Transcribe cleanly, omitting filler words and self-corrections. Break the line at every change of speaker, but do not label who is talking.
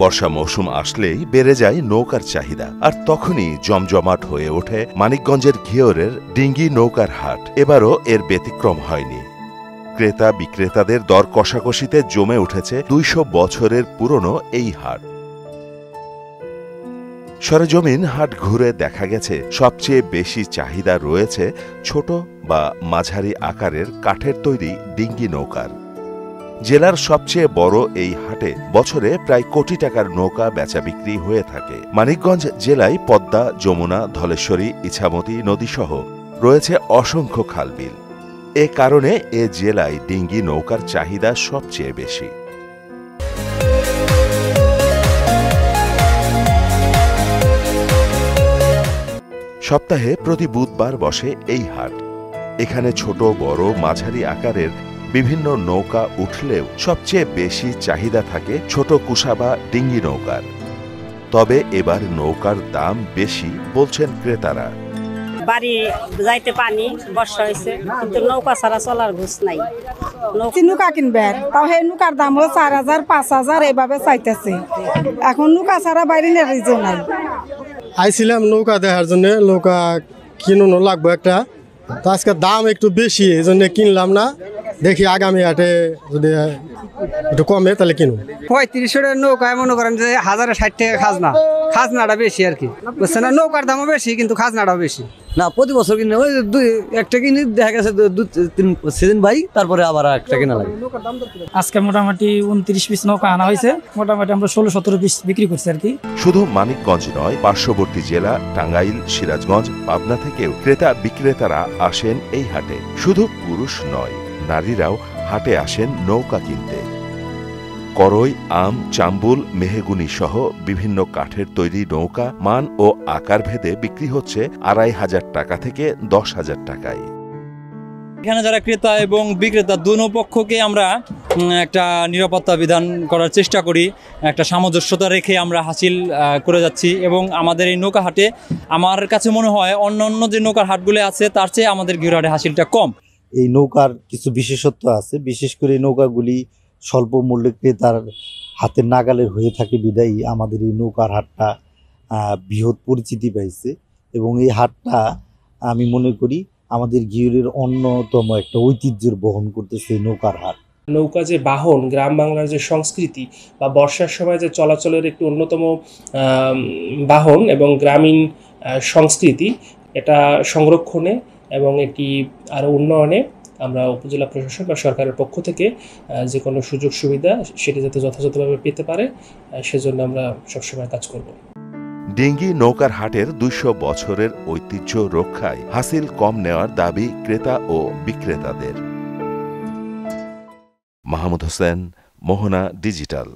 বর্ষা মৌসুম আসলেই বেড়ে যায় নৌকার চাহিদা, আর তখনই জমজমাট হয়ে ওঠে মানিকগঞ্জের ঘিওরের ডিঙ্গি নৌকার হাট। এবারও এর ব্যতিক্রম হয়নি। ক্রেতা বিক্রেতাদের দর কষাকষিতে জমে উঠেছে ২০০ বছরের পুরনো এই হাট। সরেজমিন হাট ঘুরে দেখা গেছে সবচেয়ে বেশি চাহিদা রয়েছে ছোট বা মাঝারি আকারের কাঠের তৈরি ডিঙ্গি নৌকার। জেলার সবচেয়ে বড় এই হাটে বছরে প্রায় কোটি টাকার নৌকা বেচা বিক্রি হয়ে থাকে। মানিকগঞ্জ জেলায় পদ্মা, যমুনা, ধলেশ্বরী, ইছামতি নদীসহ রয়েছে অসংখ্য খালবিল। এ কারণে এ জেলায় ডিঙ্গি নৌকার চাহিদা সবচেয়ে বেশি। সপ্তাহে প্রতি বুধবার বসে এই হাট। এখানে ছোট বড় মাঝারি আকারের বিভিন্ন নৌকা উঠলেও সবচেয়ে বেশি চাহিদা থাকে ছোট কুসা বা ডিঙ্গি নৌকার। তবে এবার নৌকার দাম বেশি বলছেন ক্রেতারা।
বাড়ি যাইতে পানি বর্ষা হয়েছে, কিন্তু নৌকা ছাড়া চলার ঘুষ নাই।
নৌকা কিনবে, তাও সেই নৌকার দাম হলো ৪,০০০, ৫,০০০ এইভাবে চাইতেছে। এখন নৌকা ছাড়া বাইরে নেই নাই।
আইছিলাম নৌকা দেখার জন্য, নৌকা কিনুনো লাগবে একটা, তো আজকে দাম একটু বেশি, এই জন্য কিনলাম না। দেখি আগামী হাটে যদি একটু কমে তাহলে কিনুন।
৩৫০০ নৌকায় মনে করেন যে ১,০৬০ টাকা খাজনাটা বেশি আর কি, বুঝছে না? নৌকার দামও বেশি কিন্তু খাজনাটাও বেশি।
না, প্রতি বছর কিনে ওই একটা কিনে দেখা গেছে ২-৩ সিজন ভাই, তারপরে আবার একটা কিনা লাগে।
আজকে মোটামুটি ২৯ পিস নৌকা আনা হয়েছে, মোটামুটি আমরা ১৬-১৭ পিস বিক্রি করছি আর কি।
শুধু মানিকগঞ্জ নয়, পার্শ্ববর্তী জেলা টাঙ্গাইল, সিরাজগঞ্জ, পাবনা থেকেও ক্রেতা বিক্রেতারা আসেন এই হাটে। শুধু পুরুষ নয়, নারীরাও হাটে আসেন নৌকা কিনতে। করই, আম, চাম্বুল, মেহগুনি সহ বিভিন্ন কাঠের তৈরি নৌকা মান ও আকার ভেদে বিক্রি হচ্ছে ২,৫০০ টাকা থেকে ১০,০০০ টাকায়।
এখানে যারা ক্রেতা এবং বিক্রেতা দুনো পক্ষকে আমরা একটা নিরাপত্তা বিধান করার চেষ্টা করি, একটা সামঞ্জস্যতা রেখে আমরা হাসিল করে যাচ্ছি। এবং আমাদের এই নৌকা হাটে আমার কাছে মনে হয় অন্য যে নৌকার হাটগুলো আছে তার চেয়ে আমাদের ঘিওরহাটে হাসিলটা কম।
এই নৌকার কিছু বিশেষত্ব আছে, বিশেষ করে এই নৌকাগুলি স্বল্প মূল্যে ক্রেতার হাতের নাগালের হয়ে থাকে বিদায়ী আমাদের এই নৌকার হাটটা বৃহৎ পরিচিতি পাইছে। এবং এই হাটটা আমি মনে করি আমাদের ঘিওরের অন্যতম একটা ঐতিহ্যের বহন করতেছে এই নৌকার হাট।
নৌকা যে বাহন, গ্রাম বাংলার যে সংস্কৃতি বা বর্ষার সময় যে চলাচলের একটি অন্যতম বাহন এবং গ্রামীণ সংস্কৃতি, এটা সংরক্ষণে এবং এটি আরও উন্নয়নে আমরা উপজেলা প্রশাসন বা সরকারের পক্ষ থেকে যে কোনো সুযোগ সুবিধা সেটি যাতে যথাযথভাবে পেতে পারে, সেজন্য আমরা সবসময় কাজ করব।
ডিঙ্গি নৌকার হাটের ২০০ বছরের ঐতিহ্য রক্ষায় হাসিল কম নেওয়ার দাবি ক্রেতা ও বিক্রেতাদের। মাহমুদ হোসেন, মোহনা ডিজিটাল।